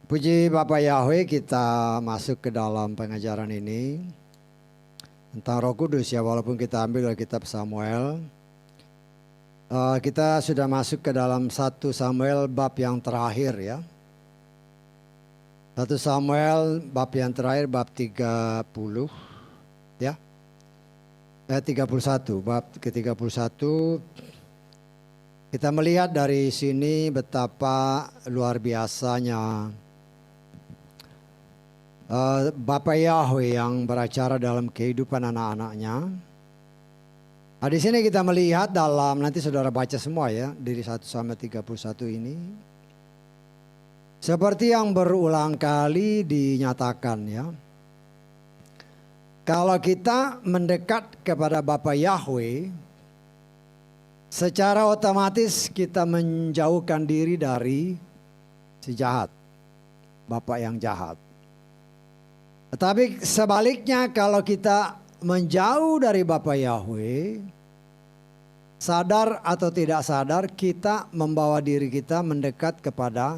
Puji Bapak Yahweh, kita masuk ke dalam pengajaran ini tentang Roh Kudus ya, walaupun kita ambil dari kitab Samuel. Kita sudah masuk ke dalam 1 Samuel bab yang terakhir ya. 1 Samuel bab yang terakhir, bab 30 ya. 31, bab ke-31. Kita melihat dari sini betapa luar biasanya Bapak Yahweh yang beracara dalam kehidupan anak-anaknya. Nah, di sini kita melihat dalam, nanti saudara baca semua ya, dari 1 sampai 31 ini. Seperti yang berulang kali dinyatakan ya. Kalau kita mendekat kepada Bapak Yahweh, secara otomatis kita menjauhkan diri dari si jahat, Bapak yang jahat. Tetapi sebaliknya kalau kita menjauh dari Bapak Yahweh, sadar atau tidak sadar kita membawa diri kita mendekat kepada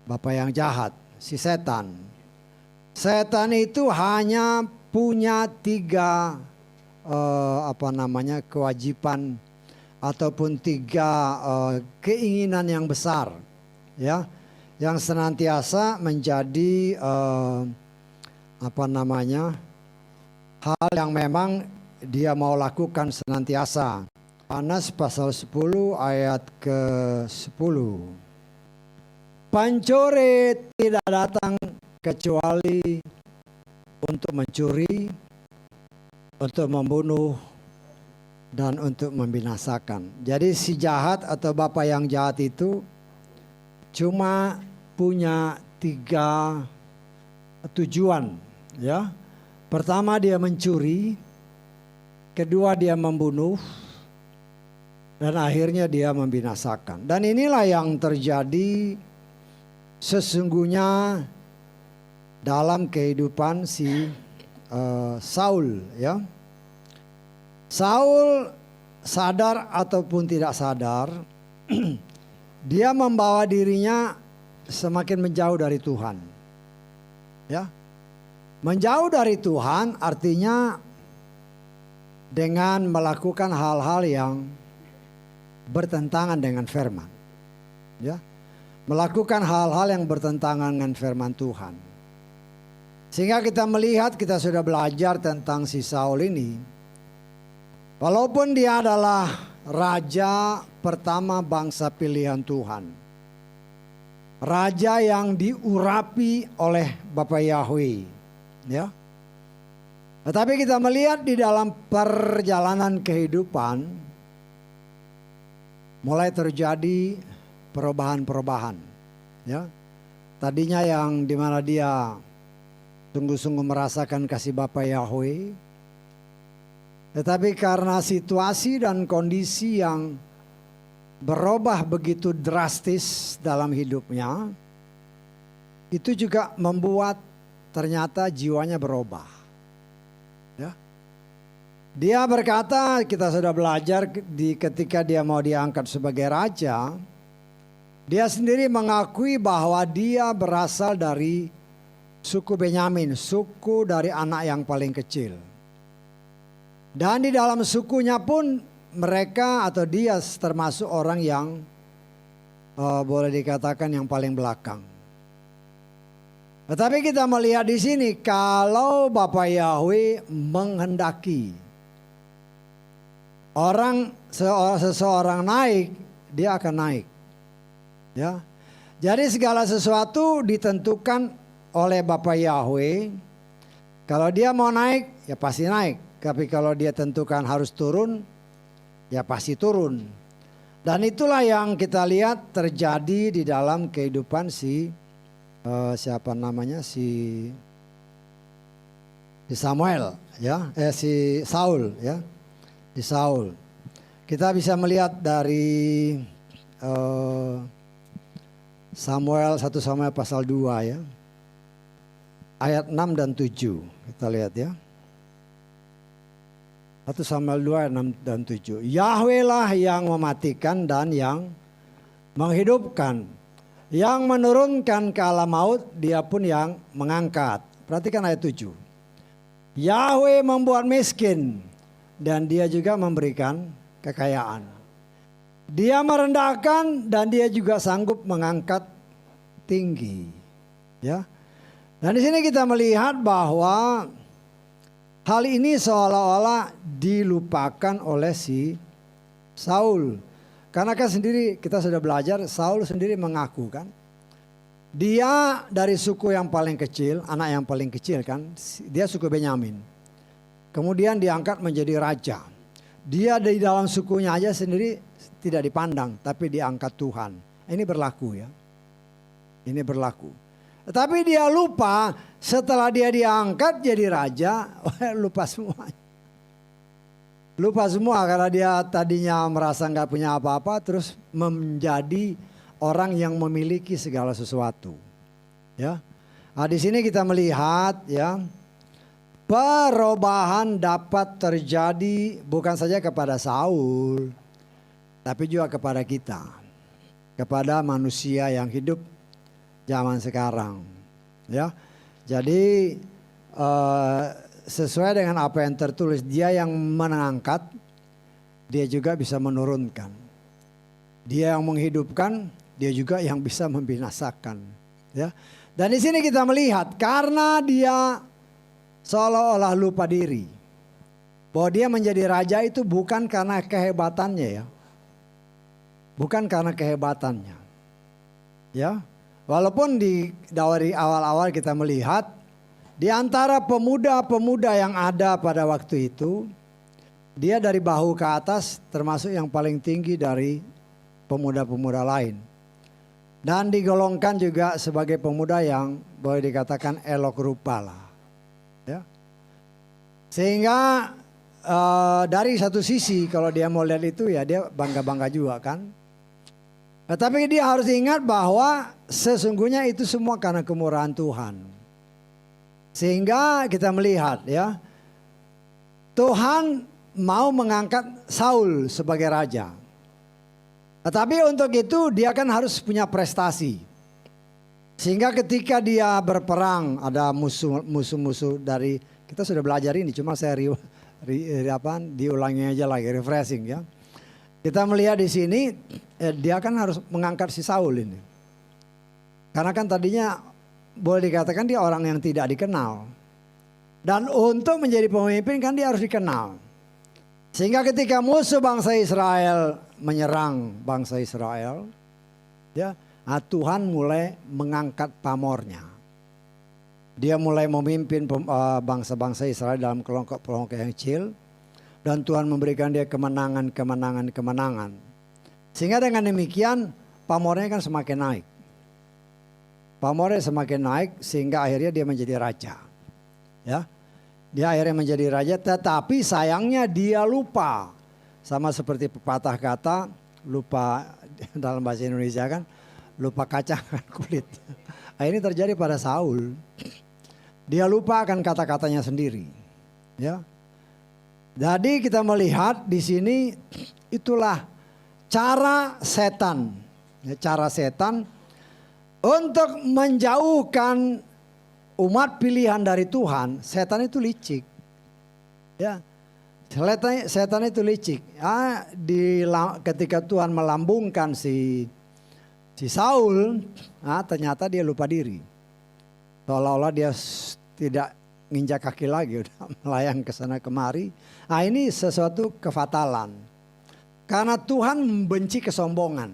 Bapak yang jahat, si setan. Setan itu hanya punya 3 kewajiban ataupun 3 keinginan yang besar ya, yang senantiasa menjadi hal yang memang dia mau lakukan senantiasa. Yohanes pasal 10 ayat ke-10. Pencuri tidak datang kecuali untuk mencuri, untuk membunuh, dan untuk membinasakan. Jadi si jahat atau bapak yang jahat itu cuma punya 3 tujuan ya. Pertama dia mencuri, kedua dia membunuh, dan akhirnya dia membinasakan. Dan inilah yang terjadi sesungguhnya dalam kehidupan si Saul ya. Saul sadar ataupun tidak sadar dia membawa dirinya semakin menjauh dari Tuhan ya. Menjauh dari Tuhan artinya dengan melakukan hal-hal yang bertentangan dengan firman ya. Melakukan hal-hal yang bertentangan dengan firman Tuhan. Sehingga kita melihat, kita sudah belajar tentang si Saul ini. Walaupun dia adalah raja pertama bangsa pilihan Tuhan. Raja yang diurapi oleh Bapak Yahweh. Ya. Tetapi kita melihat di dalam perjalanan kehidupan mulai terjadi perubahan-perubahan. Ya. Tadinya yang dimana dia sungguh-sungguh merasakan kasih Bapa Yahweh. Tetapi karena situasi dan kondisi yang berubah begitu drastis dalam hidupnya, itu juga membuat ternyata jiwanya berubah. Ya. Dia berkata, kita sudah belajar ketika dia mau diangkat sebagai raja, dia sendiri mengakui bahwa dia berasal dari suku Benyamin, suku dari anak yang paling kecil. Dan di dalam sukunya pun mereka atau dia termasuk orang yang boleh dikatakan yang paling belakang. Tetapi kita melihat di sini kalau Bapak Yahweh menghendaki seseorang naik, dia akan naik. Ya. Jadi segala sesuatu ditentukan oleh Bapak Yahweh. Kalau dia mau naik, ya pasti naik. Tapi kalau dia tentukan harus turun, ya pasti turun. Dan itulah yang kita lihat terjadi di dalam kehidupan si Samuel ya, si Saul ya. Di Saul. Kita bisa melihat dari Samuel 1 Samuel pasal 2 ya. Ayat 6 dan 7 kita lihat ya. 1 Samuel 2 ayat 6 dan 7. Yahweh lah yang mematikan dan yang menghidupkan. Yang menurunkan ke alam maut, dia pun yang mengangkat. Perhatikan ayat 7. Yahweh membuat miskin dan dia juga memberikan kekayaan. Dia merendahkan dan dia juga sanggup mengangkat tinggi. Ya. Dan di sini kita melihat bahwa hal ini seolah-olah dilupakan oleh si Saul. Karena kan sendiri kita sudah belajar, Saul sendiri mengaku kan. Dia dari suku yang paling kecil, anak yang paling kecil kan. Dia suku Benyamin. Kemudian diangkat menjadi raja. Dia di dalam sukunya aja sendiri tidak dipandang, tapi diangkat Tuhan. Ini berlaku ya. Ini berlaku. Tapi dia lupa setelah dia diangkat jadi raja, lupa semua. Lupa semua karena dia tadinya merasa nggak punya apa-apa, terus menjadi orang yang memiliki segala sesuatu. Ya, nah, di sini kita melihat ya perubahan dapat terjadi bukan saja kepada Saul, tapi juga kepada kita, kepada manusia yang hidup zaman sekarang. Ya, jadi sesuai dengan apa yang tertulis, dia yang mengangkat, dia juga bisa menurunkan. Dia yang menghidupkan, dia juga yang bisa membinasakan. Ya, dan di sini kita melihat karena dia seolah-olah lupa diri, bahwa dia menjadi raja itu bukan karena kehebatannya ya, bukan karena kehebatannya. Ya, walaupun dari awal-awal kita melihat di antara pemuda-pemuda yang ada pada waktu itu, dia dari bahu ke atas termasuk yang paling tinggi dari pemuda-pemuda lain. Dan digolongkan juga sebagai pemuda yang boleh dikatakan elok rupa lah. Ya. Sehingga dari satu sisi kalau dia mau lihat itu ya dia bangga-bangga juga kan. Tetapi dia harus ingat bahwa sesungguhnya itu semua karena kemurahan Tuhan. Sehingga kita melihat ya, Tuhan mau mengangkat Saul sebagai raja. Tetapi untuk itu dia kan harus punya prestasi. Sehingga ketika dia berperang ada musuh-musuh dari, kita sudah belajar ini cuma saya diulangi aja lagi, refreshing ya. Kita melihat di sini dia kan harus mengangkat si Saul ini. Karena kan tadinya boleh dikatakan dia orang yang tidak dikenal. Dan untuk menjadi pemimpin kan dia harus dikenal. Sehingga ketika musuh bangsa Israel menyerang bangsa Israel, ya, nah Tuhan mulai mengangkat pamornya. Dia mulai memimpin bangsa-bangsa Israel dalam kelompok-kelompok yang kecil. Dan Tuhan memberikan dia kemenangan. Sehingga dengan demikian pamornya kan semakin naik. Pamornya semakin naik sehingga akhirnya dia menjadi raja. Ya, dia akhirnya menjadi raja, tetapi sayangnya dia lupa. Sama seperti pepatah kata, lupa dalam bahasa Indonesia kan, lupa kaca kan kulit. Nah, ini terjadi pada Saul. Dia lupa akan kata-katanya sendiri. Ya. Jadi kita melihat di sini itulah cara setan. Ya, cara setan untuk menjauhkan umat pilihan dari Tuhan. Setan itu licik. Ya. Setan itu licik. Ya, ketika Tuhan melambungkan si Saul, nah, ternyata dia lupa diri. Seolah-olah dia tidak nginjak kaki lagi, udah melayang ke sana kemari. Nah, ini sesuatu kefatalan. Karena Tuhan membenci kesombongan.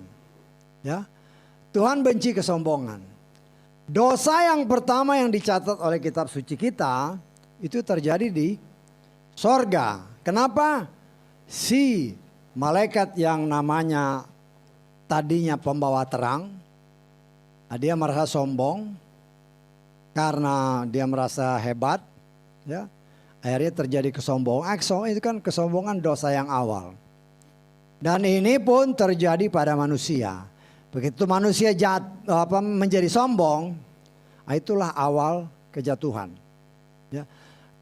Ya. Tuhan benci kesombongan. Dosa yang pertama yang dicatat oleh kitab suci kita itu terjadi di sorga. Kenapa? Si malaikat yang namanya tadinya pembawa terang, dia merasa sombong karena dia merasa hebat, ya. Akhirnya terjadi kesombongan. Itu kan kesombongan dosa yang awal. Dan ini pun terjadi pada manusia. Begitu manusia menjadi sombong, itulah awal kejatuhan. Ya.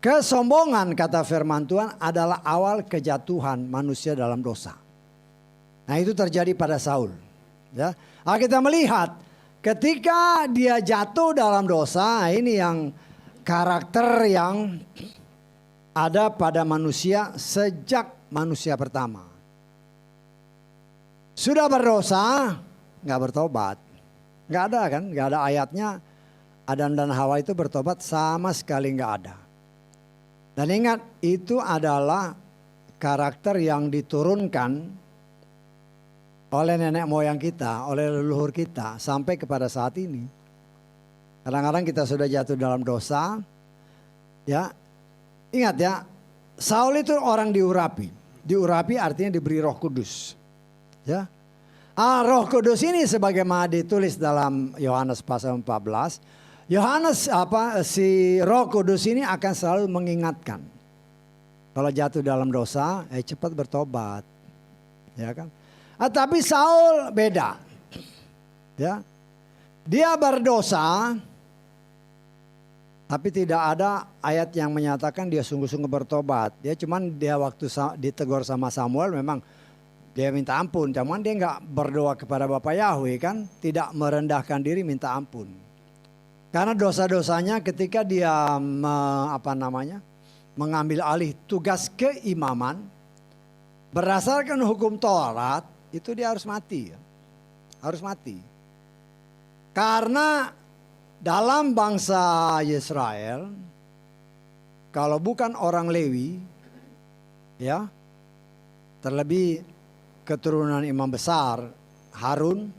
Kesombongan, kata firman Tuhan, adalah awal kejatuhan manusia dalam dosa. Nah, itu terjadi pada Saul. Ya, kita melihat ketika dia jatuh dalam dosa, ini yang karakter yang ada pada manusia sejak manusia pertama. Sudah berdosa, nggak bertobat. Nggak ada kan, nggak ada ayatnya Adam dan Hawa itu bertobat, sama sekali nggak ada. Dan ingat, itu adalah karakter yang diturunkan oleh nenek moyang kita, oleh leluhur kita sampai kepada saat ini. Kadang-kadang kita sudah jatuh dalam dosa. Ya, ingat ya, Saul itu orang diurapi. Diurapi artinya diberi Roh Kudus. Ya, Roh Kudus ini sebagaimana ditulis dalam Yohanes pasal 14. Si Roh Kudus ini akan selalu mengingatkan. Kalau jatuh dalam dosa, cepat bertobat. Ya kan? Tapi Saul beda. Ya. Dia berdosa, tapi tidak ada ayat yang menyatakan dia sungguh-sungguh bertobat. Dia waktu ditegur sama Samuel memang dia minta ampun. Cuman dia nggak berdoa kepada Bapa Yahweh kan. Tidak merendahkan diri minta ampun. Karena dosa-dosanya ketika dia mengambil alih tugas keimaman berdasarkan hukum Taurat, itu dia harus mati. Harus mati. Karena dalam bangsa Israel, kalau bukan orang Lewi, ya, terlebih keturunan imam besar Harun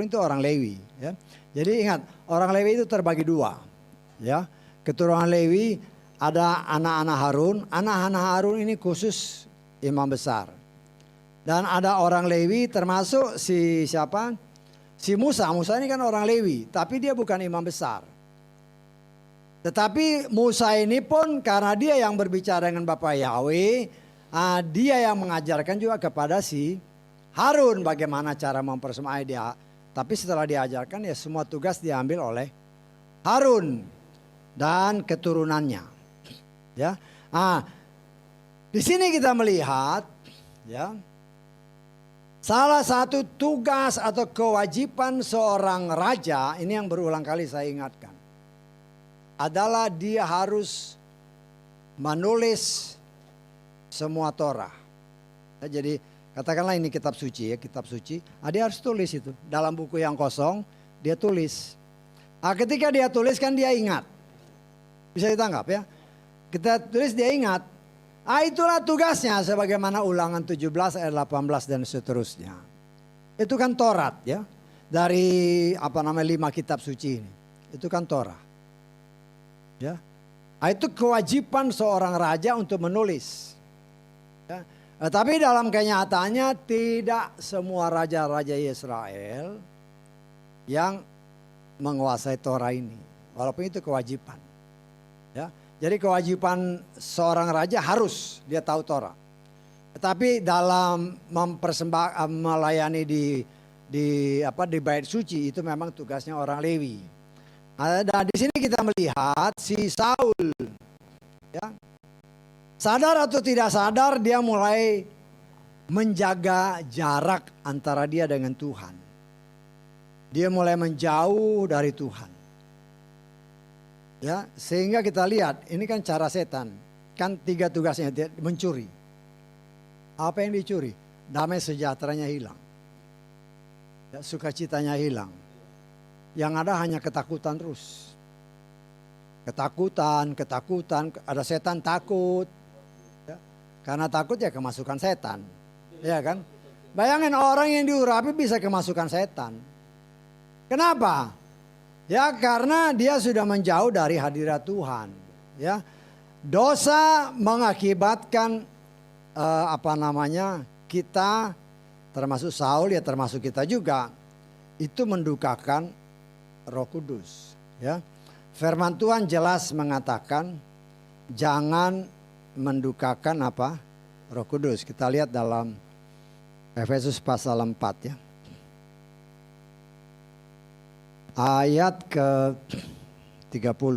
itu orang Lewi, ya. Jadi ingat, orang Lewi itu terbagi dua, ya. Keturunan Lewi ada anak-anak Harun. Anak-anak Harun ini khusus imam besar. Dan ada orang Lewi termasuk si siapa? Si Musa. Musa ini kan orang Lewi, tapi dia bukan imam besar. Tetapi Musa ini pun karena dia yang berbicara dengan Bapa Yahweh, dia yang mengajarkan juga kepada si Harun bagaimana cara mempersembahkan dia. Tapi setelah diajarkan ya semua tugas diambil oleh Harun dan keturunannya. Ya, di sini kita melihat, ya, salah satu tugas atau kewajiban seorang raja, ini yang berulang kali saya ingatkan, adalah dia harus menulis semua Torah. Ya, jadi katakanlah ini kitab suci, ya, kitab suci. Dia harus tulis itu dalam buku yang kosong, dia tulis. Ketika dia tulis kan dia ingat, bisa ditangkap ya. Kita tulis dia ingat. Itulah tugasnya sebagaimana Ulangan 17 ayat 18 dan seterusnya. Itu kan Taurat ya. Dari 5 kitab suci ini. Itu kan Torah. Ya. Itu kewajiban seorang raja untuk menulis. Ya. Tapi dalam kenyataannya tidak semua raja-raja Israel yang menguasai Torah ini. Walaupun itu kewajiban. Ya. Jadi kewajiban seorang raja harus dia tahu Torah. Tetapi dalam melayani di bait suci itu memang tugasnya orang Lewi. Dan di sini kita melihat si Saul, ya, sadar atau tidak sadar dia mulai menjaga jarak antara dia dengan Tuhan. Dia mulai menjauh dari Tuhan. Ya, sehingga kita lihat ini kan cara setan. Kan 3 tugasnya, dia mencuri. Apa yang dicuri? Damai sejahteranya hilang. Ya, sukacitanya hilang. Yang ada hanya ketakutan terus. Ketakutan, ada setan takut. Ya, karena takut ya kemasukan setan. Ya kan? Bayangin orang yang diurapi bisa kemasukan setan. Kenapa? Ya karena dia sudah menjauh dari hadirat Tuhan. Ya, dosa mengakibatkan kita termasuk Saul ya termasuk kita juga itu mendukakan Roh Kudus. Ya, Firman Tuhan jelas mengatakan jangan mendukakan Roh Kudus. Kita lihat dalam Efesus pasal 4 ya. Ayat ke-30.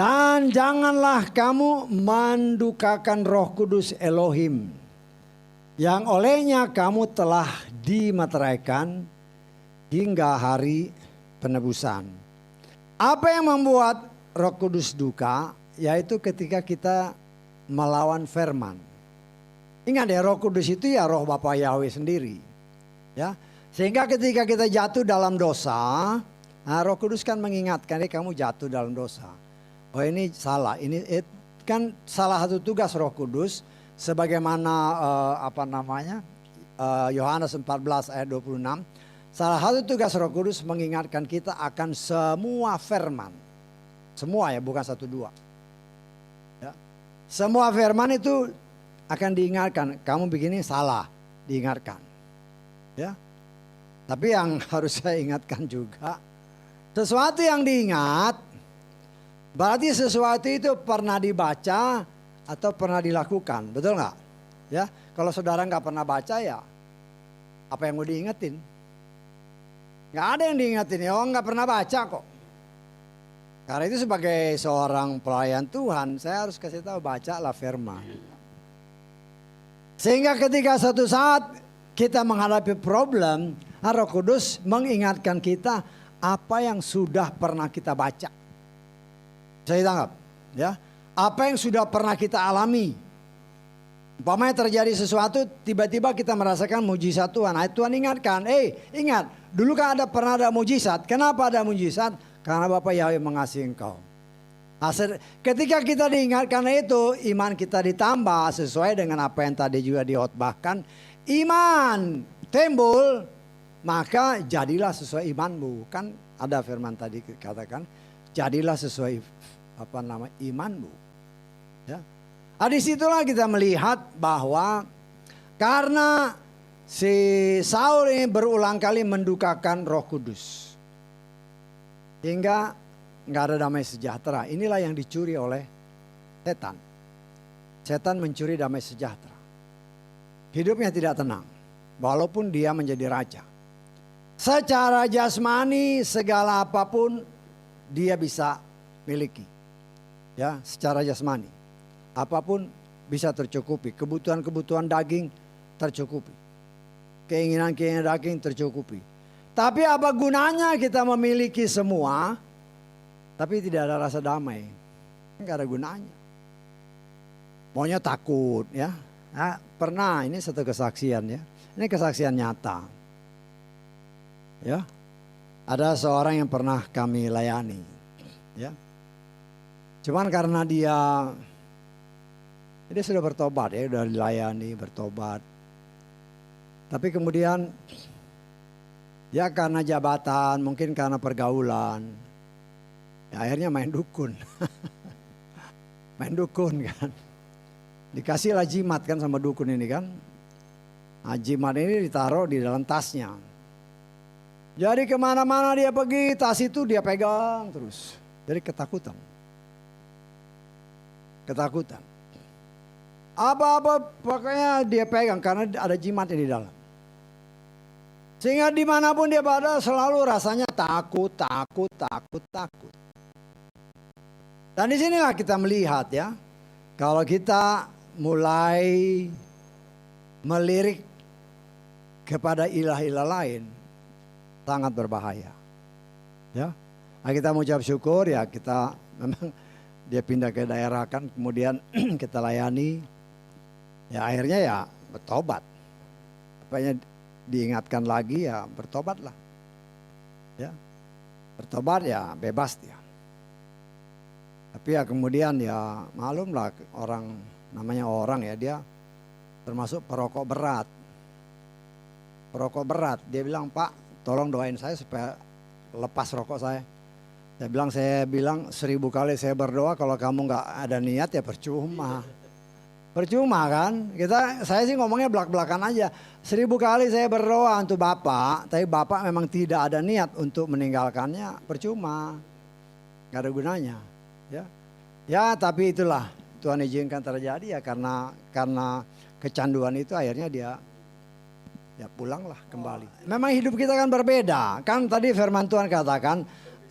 Dan janganlah kamu mendukakan Roh Kudus Elohim, yang olehnya kamu telah dimeteraikan hingga hari penebusan. Apa yang membuat Roh Kudus duka? Yaitu ketika kita melawan firman. Ingat ya, Roh Kudus itu ya roh Bapa Yahweh sendiri. Ya, sehingga ketika kita jatuh dalam dosa, Roh Kudus kan mengingatkan, kamu jatuh dalam dosa. Oh ini salah, ini kan salah satu tugas Roh Kudus, sebagaimana Yohanes 14 ayat 26. Salah satu tugas Roh Kudus mengingatkan kita akan semua firman. Semua ya, bukan satu dua. Ya. Semua firman itu akan diingatkan, kamu begini salah, diingatkan. Ya. Tapi yang harus saya ingatkan juga, sesuatu yang diingat berarti sesuatu itu pernah dibaca atau pernah dilakukan, betul nggak? Ya, kalau saudara nggak pernah baca ya, apa yang mau diingetin? Nggak ada yang diingetin ya, nggak pernah baca kok. Karena itu sebagai seorang pelayan Tuhan, saya harus kasih tahu, bacalah firman. Sehingga ketika suatu saat kita menghadapi problem, Roh Kudus mengingatkan kita apa yang sudah pernah kita baca. Saya tangkap, ya. Apa yang sudah pernah kita alami. Umpamanya terjadi sesuatu, tiba-tiba kita merasakan mujizat Tuhan. Nah, Tuhan ingatkan, ingat, dulu kan pernah ada mujizat. Kenapa ada mujizat? Karena Bapa Yahweh mengasihi engkau. Nah, ketika kita diingatkan itu, iman kita ditambah sesuai dengan apa yang tadi juga dikhotbahkan. Iman timbul, maka jadilah sesuai imanmu. Kan ada firman tadi katakan, jadilah sesuai imanmu. Ya. Nah, disitulah kita melihat bahwa karena si Saul ini berulang kali mendukakan Roh Kudus, hingga nggak ada damai sejahtera. Inilah yang dicuri oleh setan. Setan mencuri damai sejahtera. Hidupnya tidak tenang, walaupun dia menjadi raja. Secara jasmani segala apapun dia bisa miliki. Ya, secara jasmani apapun bisa tercukupi. Kebutuhan-kebutuhan daging tercukupi. Keinginan-keinginan daging tercukupi. Tapi apa gunanya kita memiliki semua, tapi tidak ada rasa damai? Enggak ada gunanya. Maunya takut ya. Nah, pernah, ini satu kesaksian ya. Ini kesaksian nyata. Ya. Ada seorang yang pernah kami layani. Ya. Cuman karena dia sudah bertobat ya, sudah dilayani, bertobat. Tapi kemudian ya karena jabatan, mungkin karena pergaulan, ya akhirnya main dukun. Main dukun kan. Dikasihlah jimat kan sama dukun ini kan. Nah, jimat ini ditaruh di dalam tasnya. Jadi kemana-mana dia pergi, tas itu dia pegang terus. Jadi ketakutan. Ketakutan. Apa-apa pokoknya dia pegang karena ada jimatnya di dalam. Sehingga dimanapun dia berada selalu rasanya takut. Dan disinilah kita melihat ya. Kalau kita mulai melirik kepada ilah-ilah lain, sangat berbahaya. Ya, nah, kita mengucap syukur ya, kita memang dia pindah ke daerah kan, kemudian kita layani, ya akhirnya ya bertobat. Apanya diingatkan lagi ya bertobatlah, ya bertobat ya bebas dia. Tapi ya kemudian ya malumlah orang, namanya orang ya, dia termasuk perokok berat. Perokok berat, dia bilang, Pak tolong doain saya supaya lepas rokok saya. Saya bilang 1000 kali saya berdoa, kalau kamu gak ada niat ya percuma. Percuma kan, saya sih ngomongnya belak-belakan aja. 1000 kali saya berdoa untuk Bapak, tapi Bapak memang tidak ada niat untuk meninggalkannya, percuma. Gak ada gunanya. Ya tapi itulah Tuhan izinkan terjadi ya, karena kecanduan itu akhirnya dia ya pulanglah kembali. Memang hidup kita kan berbeda. Kan tadi firman Tuhan katakan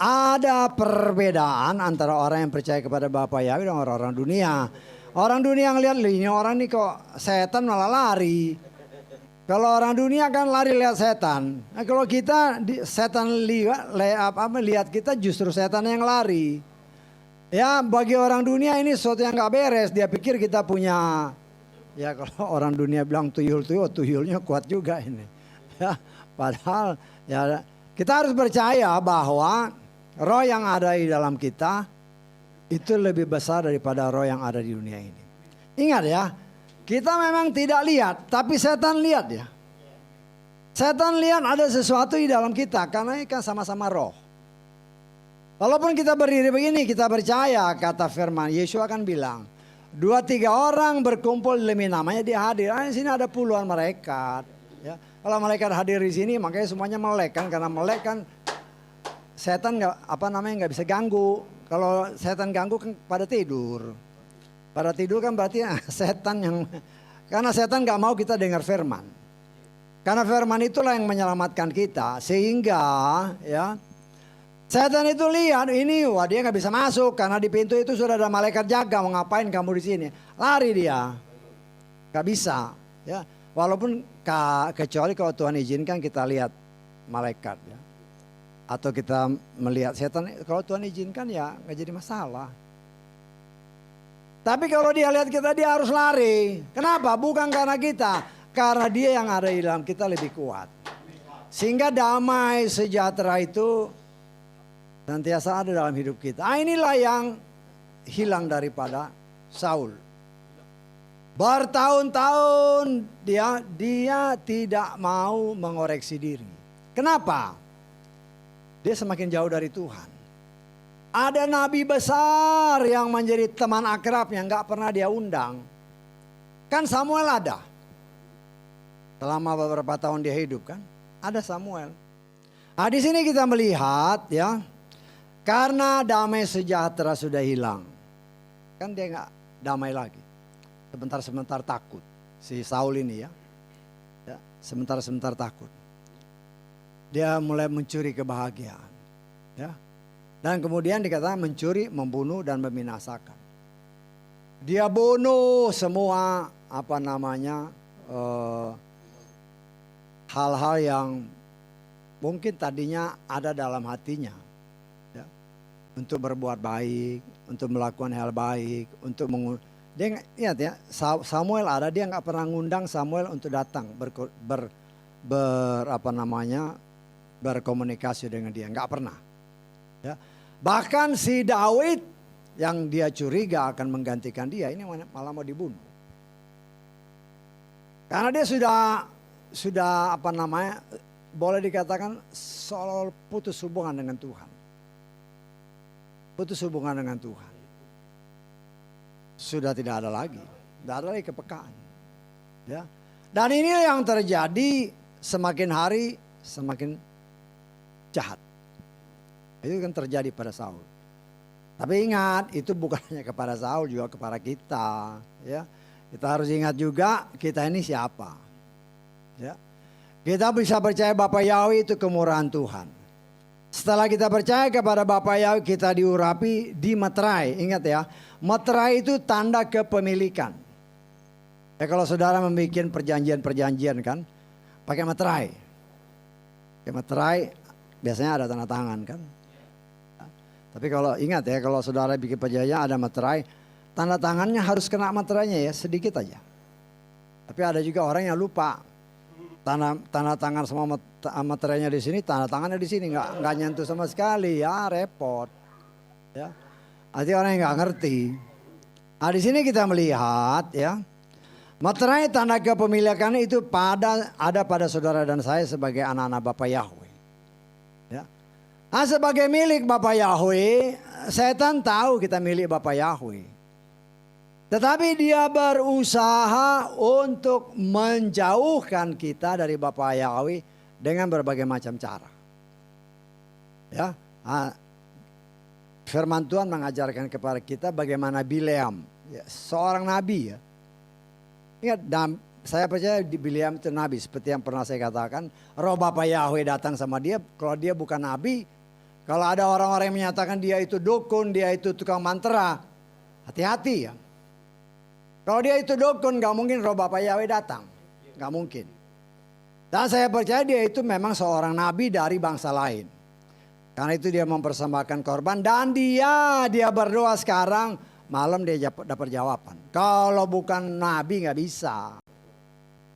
ada perbedaan antara orang yang percaya kepada Bapa Yahweh dan orang-orang dunia. Orang dunia ngeliat, ini orang nih kok setan malah lari. Kalau orang dunia kan lari lihat setan. Nah, kalau kita setan lihat kita justru setan yang lari. Ya, bagi orang dunia ini sesuatu yang gak beres. Dia pikir kita punya, ya kalau orang dunia bilang tuyul-tuyul, tuyulnya kuat juga ini. Ya, padahal ya kita harus percaya bahwa roh yang ada di dalam kita itu lebih besar daripada roh yang ada di dunia ini. Ingat ya, kita memang tidak lihat, tapi setan lihat ya. Setan lihat ada sesuatu di dalam kita karena ini kan sama-sama roh. Walaupun kita berdiri begini, kita percaya kata firman. Yesus akan bilang, 2-3 orang berkumpul demi namanya dia hadir. Di sini ada puluhan malaikat. Ya. Kalau malaikat hadir di sini, makanya semuanya melek kan, karena melek kan setan nggak bisa ganggu. Kalau setan ganggu kan pada tidur. Pada tidur kan berarti setan yang, karena setan nggak mau kita dengar firman. Karena firman itulah yang menyelamatkan kita, sehingga ya. Setan itu lihat ini, wah dia nggak bisa masuk karena di pintu itu sudah ada malaikat jaga. Mau ngapain kamu di sini? Lari dia, nggak bisa. Ya, walaupun kecuali kalau Tuhan izinkan kita lihat malaikat, ya. Atau kita melihat setan. Kalau Tuhan izinkan ya nggak jadi masalah. Tapi kalau dia lihat kita dia harus lari. Kenapa? Bukan karena kita, karena dia yang ada di dalam kita lebih kuat. Sehingga damai sejahtera itu senantiasa ada dalam hidup kita. Inilah yang hilang daripada Saul. Bertahun-tahun dia tidak mau mengoreksi diri. Kenapa? Dia semakin jauh dari Tuhan. Ada nabi besar yang menjadi teman akrabnya, nggak pernah dia undang. Kan Samuel ada. Selama beberapa tahun dia hidup kan, ada Samuel. Nah, di sini kita melihat ya. Karena damai sejahtera sudah hilang. Kan dia nggak damai lagi. Sebentar-sebentar takut. Si Saul ini ya. Sebentar-sebentar takut. Dia mulai mencuri kebahagiaan. Ya. Dan kemudian dikatakan mencuri, membunuh dan membinasakan. Dia bunuh semua hal-hal yang mungkin tadinya ada dalam hatinya. Untuk berbuat baik, untuk melakukan hal baik, untuk dia ingat ya, Samuel ada, dia nggak pernah ngundang Samuel untuk datang berkomunikasi dengan dia, nggak pernah. Ya. Bahkan si Daud yang dia curiga akan menggantikan dia, ini malah mau dibunuh. Karena dia sudah boleh dikatakan seolah putus hubungan dengan Tuhan. Putus hubungan dengan Tuhan. Sudah tidak ada lagi. Tidak ada lagi kepekaan. Ya. Dan ini yang terjadi semakin hari semakin jahat. Itu kan terjadi pada Saul. Tapi ingat itu bukan hanya kepada Saul juga kepada kita. Ya. Kita harus ingat juga kita ini siapa. Ya. Kita bisa percaya Bapa Yahweh itu kemurahan Tuhan. Setelah kita percaya kepada Bapa Yahweh, kita diurapi di meterai. Ingat ya, meterai itu tanda kepemilikan. Ya kalau saudara membuat perjanjian kan, pakai meterai. Pakai meterai biasanya ada tanda tangan kan. Tapi kalau ingat ya, kalau saudara bikin perjanjian ada meterai, tanda tangannya harus kena meterainya ya, sedikit aja. Tapi ada juga orang yang lupa. Tanda tangan semua materinya di sini, tanda tangannya di sini nggak nyentuh sama sekali, ya repot. Ya, artinya orang yang nggak ngerti. Nah di sini kita melihat ya, materai tanda kepemilikan itu ada pada saudara dan saya sebagai anak-anak Bapa Yahweh. Ya, nah sebagai milik Bapa Yahweh, setan tahu kita milik Bapa Yahweh. Tetapi dia berusaha untuk menjauhkan kita dari Bapa Yahweh dengan berbagai macam cara. Ya, firman Tuhan mengajarkan kepada kita bagaimana Bileam, ya, seorang nabi ya. Ingat, saya percaya di Bileam itu nabi seperti yang pernah saya katakan. Roh Bapa Yahweh datang sama dia, kalau dia bukan nabi, Kalau ada orang-orang yang menyatakan dia itu dukun, dia itu tukang mantra, hati-hati ya. Kalau dia itu dukun, gak mungkin roh Bapak Yahweh datang. Gak mungkin. Dan saya percaya dia itu memang seorang nabi dari bangsa lain. Karena itu dia mempersembahkan korban dan dia berdoa sekarang, malam dia dapat jawaban. Kalau bukan nabi gak bisa.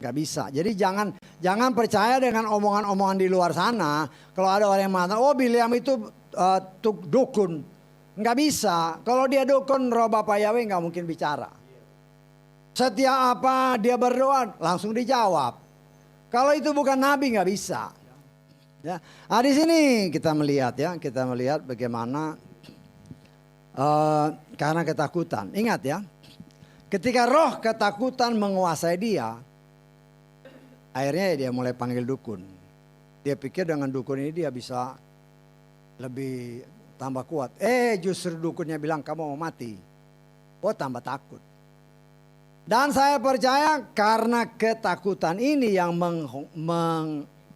Gak bisa. Jadi jangan percaya dengan omongan-omongan di luar sana. Kalau ada orang yang mengatakan, oh Bileam itu dukun. Gak bisa. Kalau dia dukun, roh Bapak Yahweh gak mungkin bicara. Setiap apa dia berdoa langsung dijawab. Kalau itu bukan nabi gak bisa. Ya. Nah, di sini kita melihat ya, bagaimana karena ketakutan. Ingat ya, ketika roh ketakutan menguasai dia, akhirnya dia mulai panggil dukun. Dia pikir dengan dukun ini dia bisa lebih tambah kuat. Justru dukunnya bilang kamu mau mati. Oh, tambah takut. Dan saya percaya karena ketakutan ini yang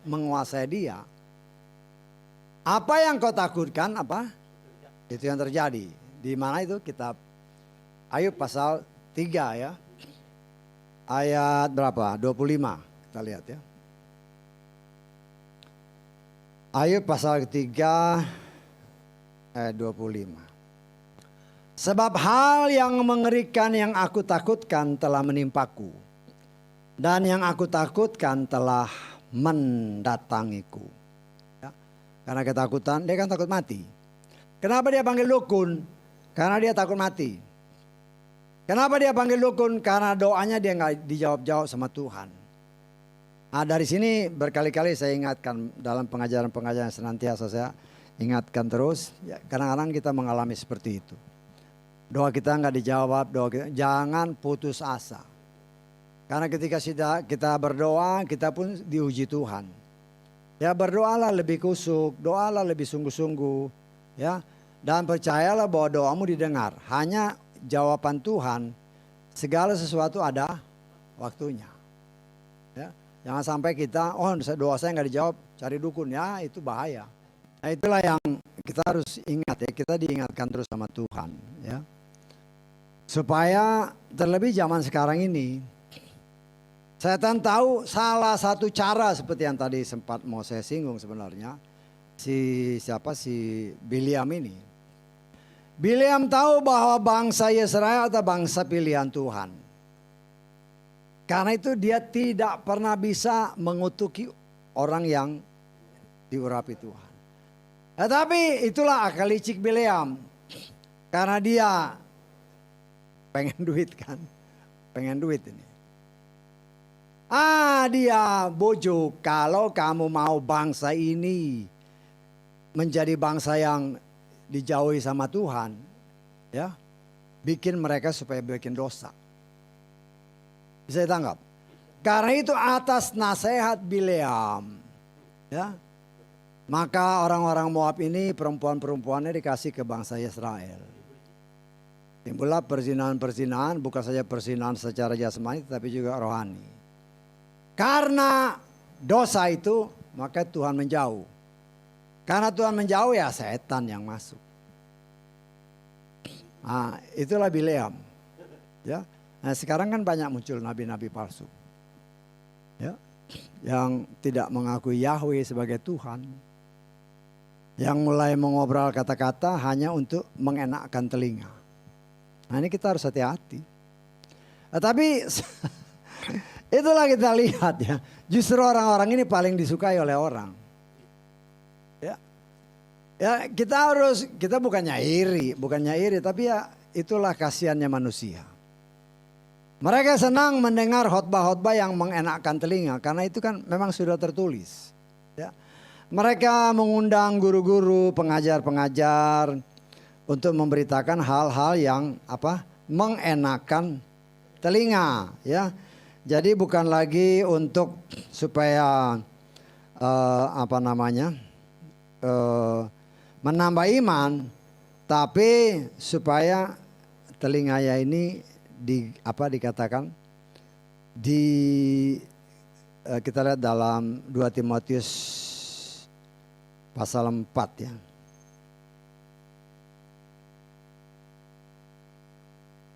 menguasai dia. Apa yang kau takutkan apa? Itu yang terjadi. Di mana itu kitab Ayub pasal 3 ya. Ayat berapa? 25. Kita lihat ya. Ayub pasal 3 ayat 25. Sebab hal yang mengerikan yang aku takutkan telah menimpaku. Dan yang aku takutkan telah mendatangiku. Ya. Karena ketakutan, dia kan takut mati. Kenapa dia panggil dukun? Karena dia takut mati. Kenapa dia panggil dukun? Karena doanya dia nggak dijawab-jawab sama Tuhan. Nah, dari sini berkali-kali saya ingatkan dalam pengajaran-pengajaran senantiasa saya ingatkan terus. Ya, kadang-kadang kita mengalami seperti itu. Doa kita nggak dijawab, jangan putus asa. Karena ketika kita berdoa, kita pun diuji Tuhan. Ya berdoalah lebih kusuk, doalah lebih sungguh-sungguh. Ya, dan percayalah bahwa doamu didengar. Hanya jawaban Tuhan, segala sesuatu ada waktunya. Ya, jangan sampai kita, doa saya nggak dijawab, cari dukun, ya itu bahaya. Nah itulah yang kita harus ingat ya, kita diingatkan terus sama Tuhan. Ya. Supaya terlebih zaman sekarang ini, setan tahu salah satu cara seperti yang tadi sempat mau saya singgung sebenarnya. Si Bileam ini. Bileam tahu bahwa bangsa Israel adalah bangsa pilihan Tuhan. Karena itu dia tidak pernah bisa mengutuki orang yang diurapi Tuhan. Tetapi itulah akal licik Bileam. Karena dia pengen duit kan. Pengen duit ini. Dia bujuk, kalau kamu mau bangsa ini menjadi bangsa yang dijauhi sama Tuhan, ya, bikin mereka supaya bikin dosa. Bisa ditangkap? Karena itu atas nasihat Bileam, ya, maka orang-orang Moab ini perempuan-perempuannya dikasih ke bangsa Israel. Timbullah perzinahan-perzinahan, bukan saja perzinahan secara jasmani tetapi juga rohani. Karena dosa itu maka Tuhan menjauh. Karena Tuhan menjauh ya setan yang masuk. Nah itulah Bileam. Ya. Nah sekarang kan banyak muncul nabi-nabi palsu. Ya. Yang tidak mengakui Yahweh sebagai Tuhan. Yang mulai mengobrol kata-kata hanya untuk mengenakkan telinga. Nah ini kita harus hati-hati. Nah, tapi itulah kita lihat ya. Justru orang-orang ini paling disukai oleh orang. Ya kita bukannya iri tapi ya itulah kasihannya manusia. Mereka senang mendengar khotbah-khotbah yang mengenakkan telinga karena itu kan memang sudah tertulis. Ya. Mereka mengundang guru-guru, pengajar-pengajar untuk memberitakan hal-hal yang mengenakan telinga, ya. Jadi bukan lagi untuk supaya menambah iman, tapi supaya telinganya ini kita lihat dalam 2 Timotius pasal 4 ya.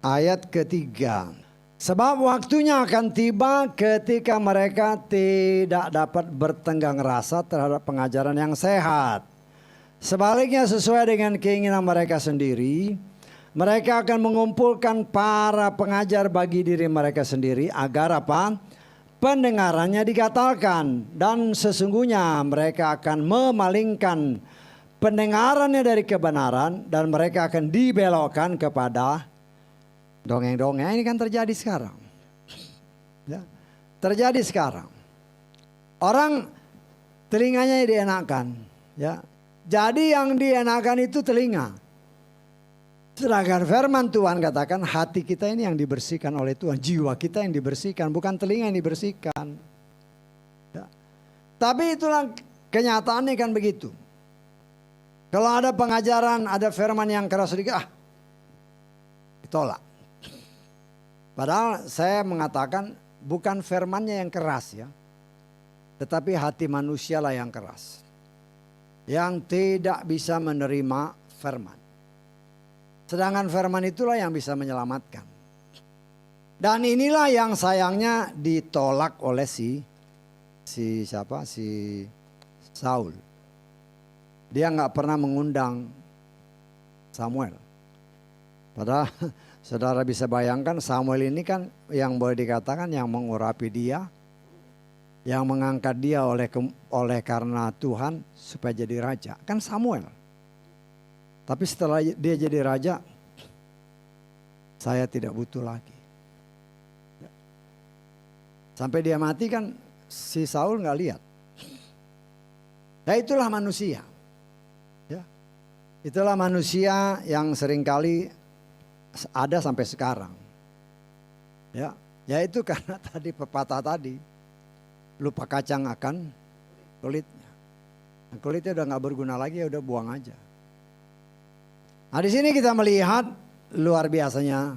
ayat ketiga. Sebab waktunya akan tiba ketika mereka tidak dapat bertenggang rasa terhadap pengajaran yang sehat. Sebaliknya sesuai dengan keinginan mereka sendiri, mereka akan mengumpulkan para pengajar bagi diri mereka sendiri agar apa? Pendengarannya digatalkan, dan sesungguhnya mereka akan memalingkan pendengarannya dari kebenaran dan mereka akan dibelokkan kepada dongeng-dongeng. Ini kan terjadi sekarang. Ya, terjadi sekarang. Orang telinganya dienakan, ya. Jadi yang dienakan itu telinga. Sedangkan firman Tuhan katakan hati kita ini yang dibersihkan oleh Tuhan. Jiwa kita yang dibersihkan, bukan telinga yang dibersihkan. Ya. Tapi itulah kenyataannya kan begitu. Kalau ada pengajaran, ada firman yang keras sedikit, ditolak. Padahal saya mengatakan bukan firmannya yang keras ya. Tetapi hati manusia lah yang keras. Yang tidak bisa menerima firman. Sedangkan firman itulah yang bisa menyelamatkan. Dan inilah yang sayangnya ditolak oleh si Saul. Dia nggak pernah mengundang Samuel. Padahal saudara bisa bayangkan Samuel ini kan yang boleh dikatakan yang mengurapi dia. Yang mengangkat dia oleh karena Tuhan supaya jadi raja. Kan Samuel. Tapi setelah dia jadi raja, saya tidak butuh lagi. Sampai dia mati kan si Saul nggak lihat. Ya itulah manusia. Ya, itulah manusia yang seringkali ada sampai sekarang. Ya, yaitu karena tadi pepatah tadi. Lupa kacang akan kulitnya. Nah, kulitnya udah nggak berguna lagi, ya udah buang aja. Nah di sini kita melihat luar biasanya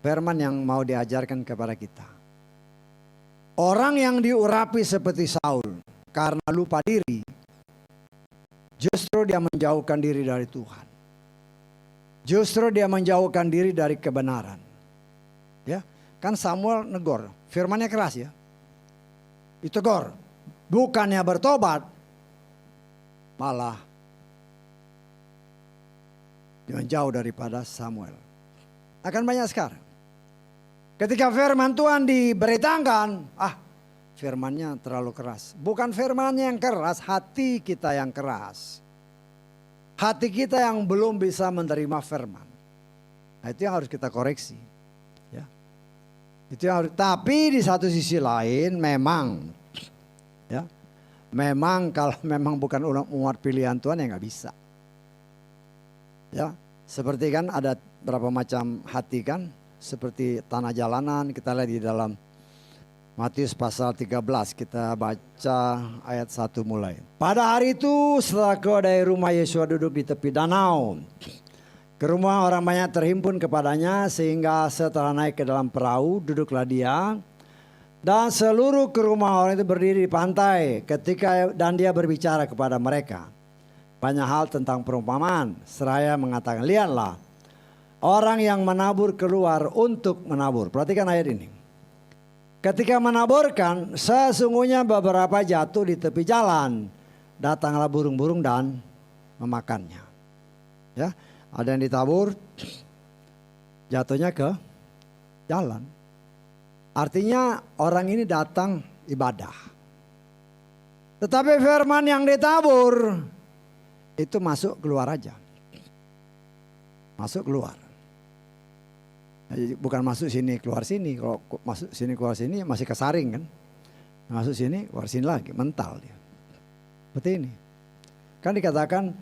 firman yang mau diajarkan kepada kita. Orang yang diurapi seperti Saul karena lupa diri, justru dia menjauhkan diri dari Tuhan. Justru dia menjauhkan diri dari kebenaran. Ya, kan Samuel negor, firmannya keras ya. Ditegur, bukannya bertobat, malah menjauh daripada Samuel. Akan banyak sekarang. Ketika firman Tuhan diberitakan, firmannya terlalu keras. Bukan firmannya yang keras, hati kita yang keras. Hati kita yang belum bisa menerima firman. Nah, itu yang harus kita koreksi. Ya. Itu yang harus, tapi di satu sisi lain memang kalau memang bukan umat pilihan Tuhan ya nggak bisa. Ya, seperti kan ada berapa macam hati kan, seperti tanah jalanan kita lihat di dalam Matius pasal 13 kita baca ayat 1 mulai. Pada hari itu setelah keluar dari rumah Yesua duduk di tepi danau. Ke rumah orang banyak terhimpun kepadanya sehingga setelah naik ke dalam perahu duduklah dia. Dan seluruh ke rumah orang itu berdiri di pantai dan dia berbicara kepada mereka. Banyak hal tentang perumpamaan. Seraya mengatakan, lihatlah orang yang menabur keluar untuk menabur. Perhatikan ayat ini. Ketika menaburkan sesungguhnya beberapa jatuh di tepi jalan. Datanglah burung-burung dan memakannya. Ya. Ada yang ditabur, jatuhnya ke jalan. Artinya orang ini datang ibadah. Tetapi firman yang ditabur, itu masuk keluar aja. Masuk keluar. Jadi bukan masuk sini keluar sini. Kalau masuk sini keluar sini masih kesaring kan. Masuk sini keluar sini lagi, mental dia. Seperti ini. Kan dikatakan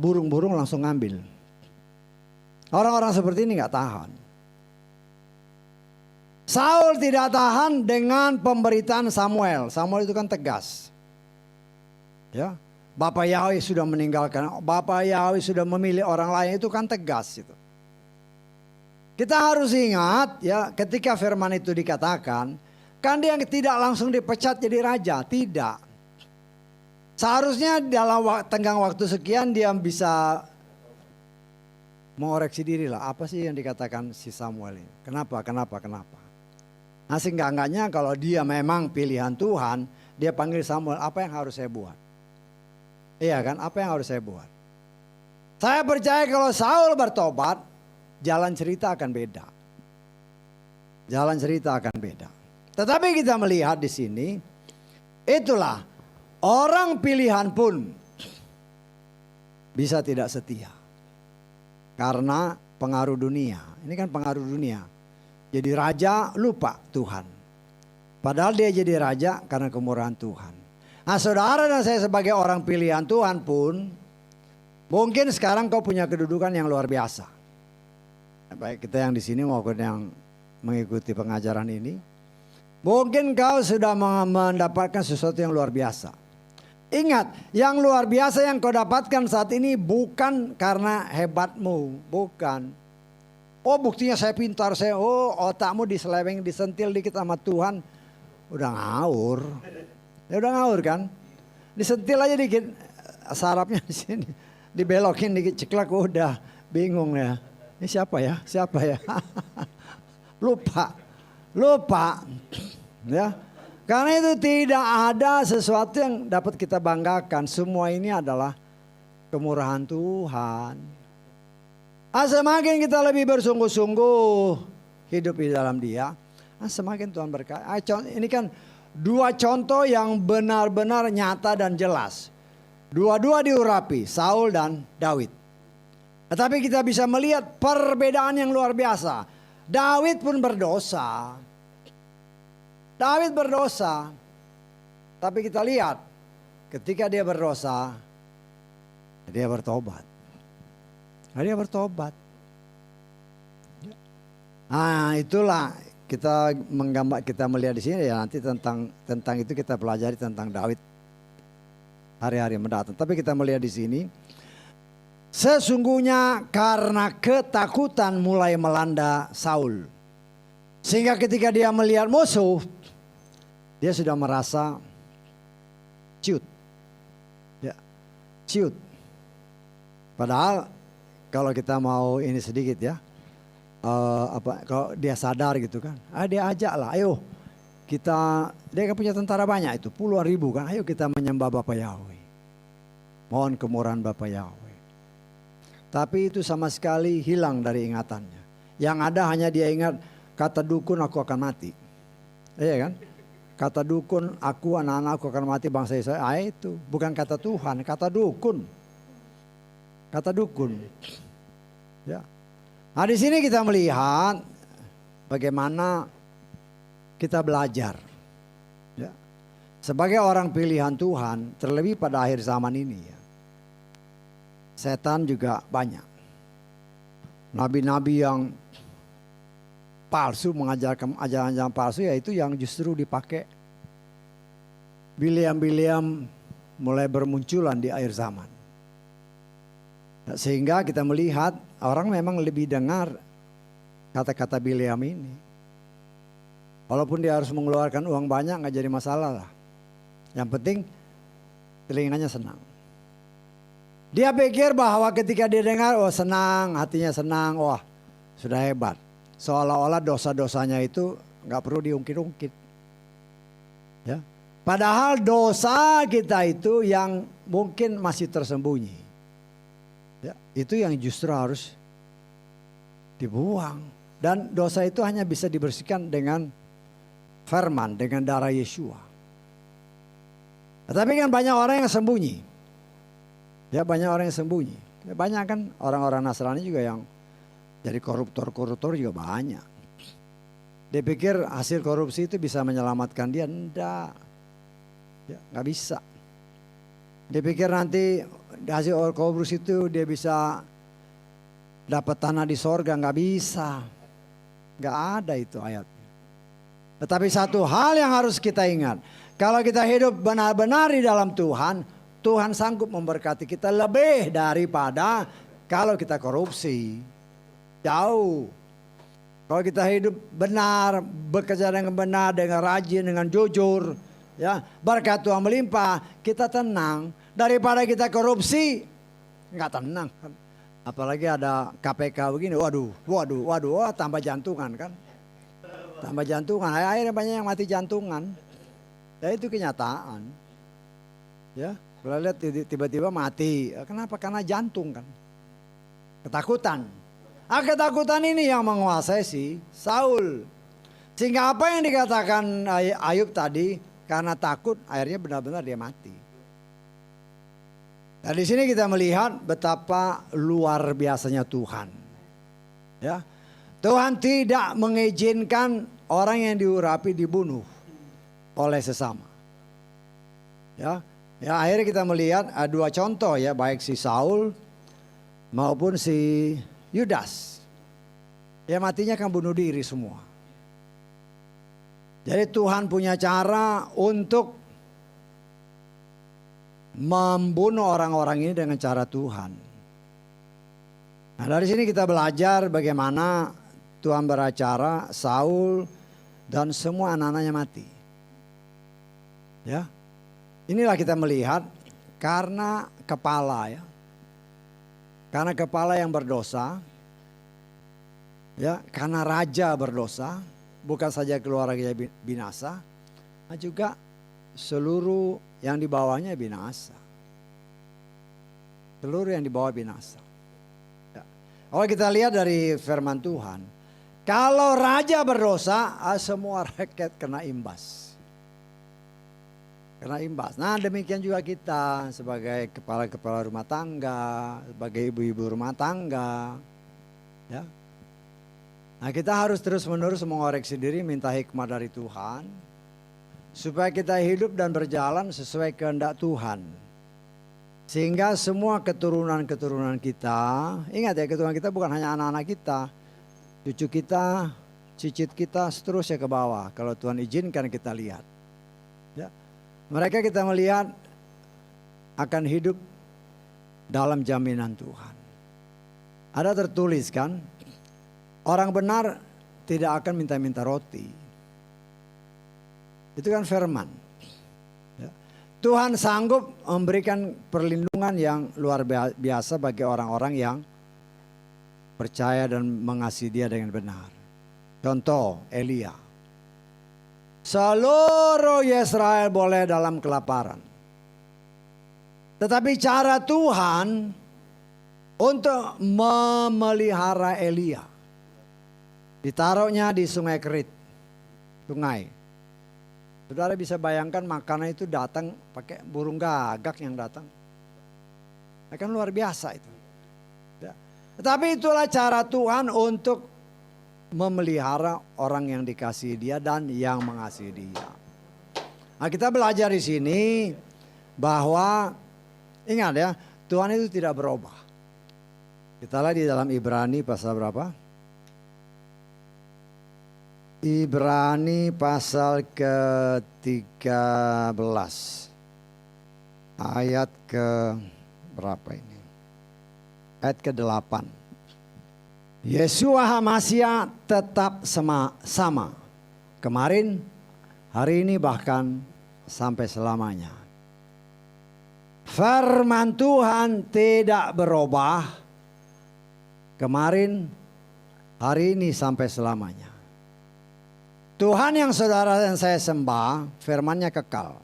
burung-burung langsung ngambil. Orang-orang seperti ini gak tahan. Saul tidak tahan dengan pemberitaan Samuel. Samuel itu kan tegas. Ya, Bapak Yahweh sudah meninggalkan, Bapak Yahweh sudah memilih orang lain, itu kan tegas itu. Kita harus ingat ya, ketika firman itu dikatakan, kan dia tidak langsung dipecat jadi raja, tidak. Seharusnya dalam tenggang waktu sekian dia bisa mengoreksi diri lah. Apa sih yang dikatakan si Samuel ini? Kenapa? Nah seenggak-enggaknya kalau dia memang pilihan Tuhan, dia panggil Samuel, apa yang harus saya buat? Iya kan, apa yang harus saya buat? Saya percaya kalau Saul bertobat, jalan cerita akan beda. Jalan cerita akan beda. Tetapi kita melihat di sini, itulah orang pilihan pun bisa tidak setia. Karena pengaruh dunia. Ini kan pengaruh dunia. Jadi raja lupa Tuhan. Padahal dia jadi raja karena kemurahan Tuhan. Nah saudara dan saya sebagai orang pilihan Tuhan pun, mungkin sekarang kau punya kedudukan yang luar biasa. Baik kita yang di sini maupun yang mengikuti pengajaran ini. Mungkin kau sudah mendapatkan sesuatu yang luar biasa. Ingat, yang luar biasa yang kau dapatkan saat ini bukan karena hebatmu, bukan. Oh buktinya saya pintar, otakmu diseleweng, disentil dikit sama Tuhan. Udah ngawur. Ya udah ngawur kan? Disentil aja dikit, sarapnya di sini. Dibelokin dikit, ceklak udah bingung ya. Ini siapa ya? Lupa. Ya. Karena itu tidak ada sesuatu yang dapat kita banggakan. Semua ini adalah kemurahan Tuhan. Semakin kita lebih bersungguh-sungguh hidup di dalam Dia, semakin Tuhan berkati. Ini kan dua contoh yang benar-benar nyata dan jelas. Dua-dua diurapi, Saul dan Daud. Tetapi kita bisa melihat perbedaan yang luar biasa. Daud pun berdosa. Tapi kita lihat ketika dia berdosa, dia bertobat. Nah itulah kita melihat di sini ya, nanti tentang itu kita pelajari tentang Daud hari-hari mendatang. Tapi kita melihat di sini, sesungguhnya karena ketakutan mulai melanda Saul, sehingga ketika dia melihat musuh, dia sudah merasa ciut. Padahal kalau kita mau ini sedikit ya, kalau dia sadar gitu kan, dia ajak lah, ayo dia kan punya tentara banyak itu, puluhan ribu kan, ayo kita menyembah Bapa Yahweh, mohon kemurahan Bapa Yahweh. Tapi itu sama sekali hilang dari ingatannya. Yang ada hanya dia ingat, kata dukun aku akan mati, iya kan? Kata dukun aku, anak-anakku akan mati, bangsa Israel. Itu bukan kata Tuhan, kata dukun. Ya. Nah di sini kita melihat bagaimana kita belajar. Ya. Sebagai orang pilihan Tuhan, terlebih pada akhir zaman ini ya. Setan juga banyak. Nabi-nabi yang palsu mengajarkan ajaran-ajaran palsu, yaitu yang justru dipakai. Biliam-biliam mulai bermunculan di akhir zaman. Sehingga kita melihat orang memang lebih dengar kata-kata Biliam ini. Walaupun dia harus mengeluarkan uang banyak gak jadi masalah lah. Yang penting telinganya senang. Dia pikir bahwa ketika dia dengar, senang, hatinya senang, wah sudah hebat. Seolah-olah dosa-dosanya itu gak perlu diungkit-ungkit. Ya. Padahal dosa kita itu yang mungkin masih tersembunyi. Ya, itu yang justru harus dibuang. Dan dosa itu hanya bisa dibersihkan dengan firman, dengan darah Yesua. Tapi kan banyak orang yang sembunyi. Ya banyak orang yang sembunyi. Ya, banyak kan orang-orang Nasrani juga yang jadi koruptor juga banyak. Dia pikir hasil korupsi itu bisa menyelamatkan dia. Enggak. Ya, gak bisa. Dia pikir nanti hasil korupsi itu dia bisa dapat tanah di sorga. Gak bisa. Gak ada itu ayatnya. Tetapi satu hal yang harus kita ingat. Kalau kita hidup benar-benar di dalam Tuhan, Tuhan sanggup memberkati kita lebih daripada kalau kita korupsi. Jauh. Kalau kita hidup benar, bekerja dengan benar, dengan rajin, dengan jujur, ya, berkat Tuhan melimpah, kita tenang. Daripada kita korupsi, nggak tenang. Apalagi ada KPK begini, waduh, wah, tambah jantungan kan. Tambah jantungan, akhirnya banyak yang mati jantungan. Ya itu kenyataan. Ya, kalau lihat tiba-tiba mati, kenapa? Karena jantung kan. Ketakutan. Ketakutan ini yang menguasai si Saul. Sehingga apa yang dikatakan Ayub tadi, karena takut akhirnya benar-benar dia mati. Nah, di sini kita melihat betapa luar biasanya Tuhan. Ya. Tuhan tidak mengizinkan orang yang diurapi dibunuh oleh sesama. Ya, akhirnya kita melihat dua contoh ya, baik si Saul maupun si Yudas. Ya matinya kan bunuh diri semua. Jadi Tuhan punya cara untuk membunuh orang-orang ini dengan cara Tuhan. Nah dari sini kita belajar bagaimana Tuhan beracara Saul dan semua anak-anaknya mati. Ya, inilah kita melihat karena kepala ya. Karena kepala yang berdosa, ya, karena raja berdosa, bukan saja keluarga binasa, juga seluruh yang di bawahnya binasa. Seluruh yang di bawah binasa. Ya. Kalau kita lihat dari firman Tuhan, kalau raja berdosa, semua rakyat kena imbas. Kena imbas. Nah demikian juga kita sebagai kepala-kepala rumah tangga, sebagai ibu-ibu rumah tangga. Ya. Nah kita harus terus-menerus mengoreksi diri, minta hikmah dari Tuhan. Supaya kita hidup dan berjalan sesuai kehendak Tuhan. Sehingga semua keturunan-keturunan kita, ingat ya keturunan kita bukan hanya anak-anak kita. Cucu kita, cicit kita seterusnya ke bawah. Kalau Tuhan izinkan kita lihat. Ya. Mereka kita melihat akan hidup dalam jaminan Tuhan. Ada tertulis kan, orang benar tidak akan minta-minta roti. Itu kan firman. Ya. Tuhan sanggup memberikan perlindungan yang luar biasa bagi orang-orang yang percaya dan mengasihi Dia dengan benar. Contoh Elia. Seluruh Israel boleh dalam kelaparan. Tetapi cara Tuhan untuk memelihara Elia. Ditaruhnya di sungai Kerit. Sungai. Saudara bisa bayangkan makanan itu datang pakai burung gagak yang datang. Kan luar biasa itu. Ya. Tetapi itulah cara Tuhan untuk memelihara orang yang dikasihi Dia dan yang mengasihi Dia. Nah, kita belajar di sini bahwa ingat ya, Tuhan itu tidak berubah. Kita lihat di dalam Ibrani pasal berapa? Ibrani pasal ke-13 ayat ke berapa ini? Ayat ke-8. Yeshua HaMashiach tetap sama. Kemarin, hari ini bahkan sampai selamanya. Firman Tuhan tidak berubah. Kemarin, hari ini sampai selamanya. Tuhan yang saudara dan saya sembah, firman-Nya kekal.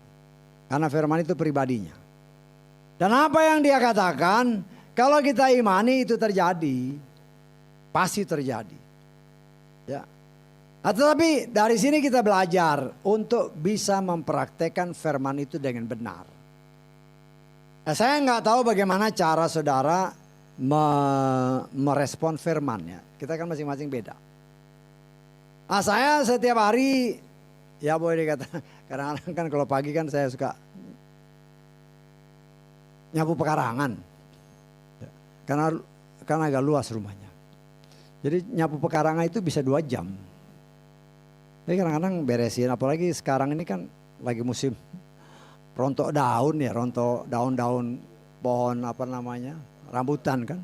Karena firman itu pribadinya. Dan apa yang Dia katakan, kalau kita imani itu terjadi. Pasti terjadi. Ya. Nah, tetapi dari sini kita belajar untuk bisa mempraktekkan firman itu dengan benar. Nah, saya nggak tahu bagaimana cara saudara merespon firman-nya. Kita kan masing-masing beda. Nah, saya setiap hari, ya boleh dikatakan, kadang-kadang kan kalau pagi kan saya suka nyapu pekarangan. Ya. Karena agak luas rumahnya. Jadi nyapu pekarangan itu bisa 2 jam. Jadi kadang-kadang beresin, apalagi sekarang ini kan lagi musim rontok daun ya, rontok daun-daun pohon rambutan kan.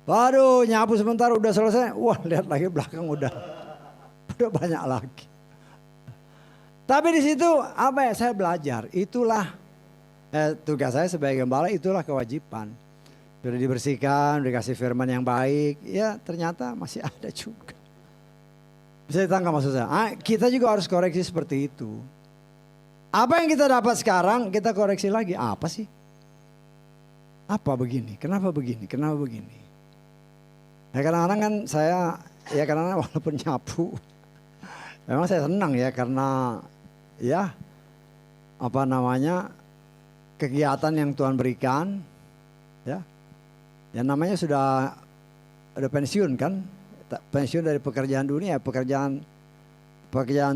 Waduh nyapu sebentar udah selesai, wah lihat lagi belakang udah banyak lagi. Tapi di situ saya belajar, itulah tugas saya sebagai gembala, itulah kewajiban. sudah dibersihkan, dikasih firman yang baik, ya ternyata masih ada juga. Bisa ditangkap maksud saya? Kita juga harus koreksi seperti itu. Apa yang kita dapat sekarang, kita koreksi lagi. Apa sih? Apa begini? Kenapa begini? Kenapa begini? Ya kadang-kadang kan saya, ya kadang-kadang walaupun nyapu, memang saya senang ya karena ya apa namanya kegiatan yang Tuhan berikan, ya. Yang namanya sudah pensiun kan, pensiun dari pekerjaan dunia, pekerjaan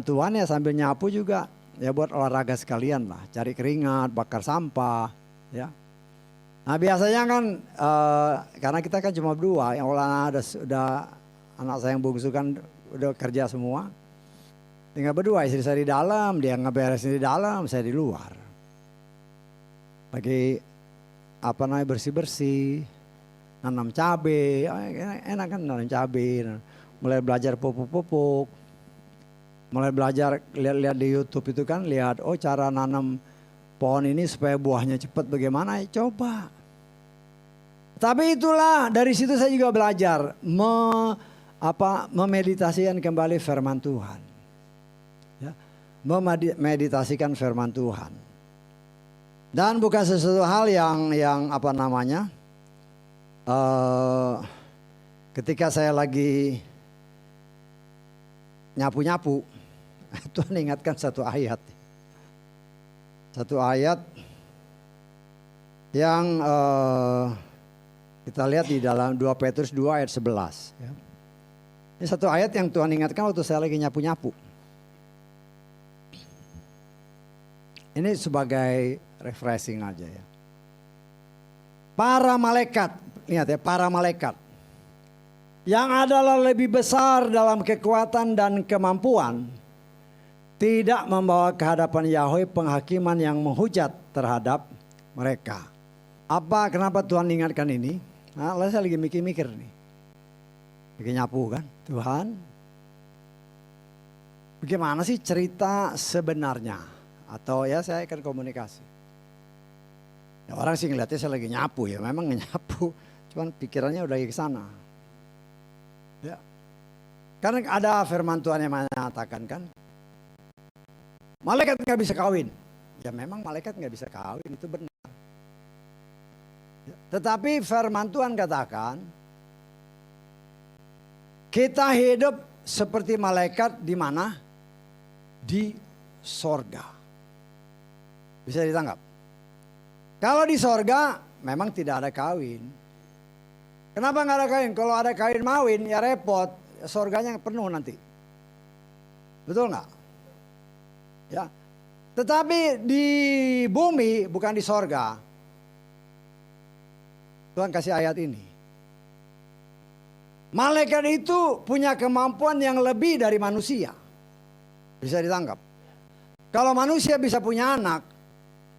Tuhan ya sambil nyapu juga ya buat olahraga sekalian lah, cari keringat, bakar sampah, ya. Nah biasanya kan karena kita kan cuma berdua, yang udah anak saya yang bungsu kan udah kerja semua, tinggal berdua, istri saya di dalam, dia ngeberesin di dalam, saya di luar, lagi apa namanya bersih-bersih. Nanam cabai, enak kan nanam cabai, mulai belajar pupuk-pupuk, mulai belajar lihat-lihat di YouTube itu kan, lihat cara nanam pohon ini supaya buahnya cepat bagaimana, coba. Tapi itulah dari situ saya juga belajar memeditasikan kembali firman Tuhan, ya, memeditasikan firman Tuhan, dan bukan sesuatu hal yang apa namanya. Ketika saya lagi nyapu-nyapu, Tuhan ingatkan satu ayat yang kita lihat di dalam 2 Petrus 2 ayat 11. Ya. Ini satu ayat yang Tuhan ingatkan waktu saya lagi nyapu-nyapu. Ini sebagai refreshing aja ya. Para malaikat, lihat ya, para malaikat yang adalah lebih besar dalam kekuatan dan kemampuan tidak membawa ke hadapan Yahweh penghakiman yang menghujat terhadap mereka. Kenapa Tuhan ingatkan ini? Nah, saya lagi mikir-mikir nih, lagi nyapu kan, Tuhan, bagaimana sih cerita sebenarnya? Atau ya saya akan komunikasi. Ya, orang sih ngeliatnya saya lagi nyapu ya, memang nyapu, cuman pikirannya udah ke sana. Ya. Karena ada firman Tuhan yang mengatakan kan, malaikat nggak bisa kawin. Ya memang malaikat nggak bisa kawin, itu benar. Ya. Tetapi firman Tuhan katakan, kita hidup seperti malaikat di mana? Di sorga. Bisa ditangkap? Kalau di sorga memang tidak ada kawin. Kenapa nggak ada kawin? Kalau ada kawin mawin ya repot, sorganya penuh nanti. Betul nggak? Ya. Tetapi di bumi bukan di sorga. Tuhan kasih ayat ini. Malaikat itu punya kemampuan yang lebih dari manusia. Bisa ditangkap. Kalau manusia bisa punya anak,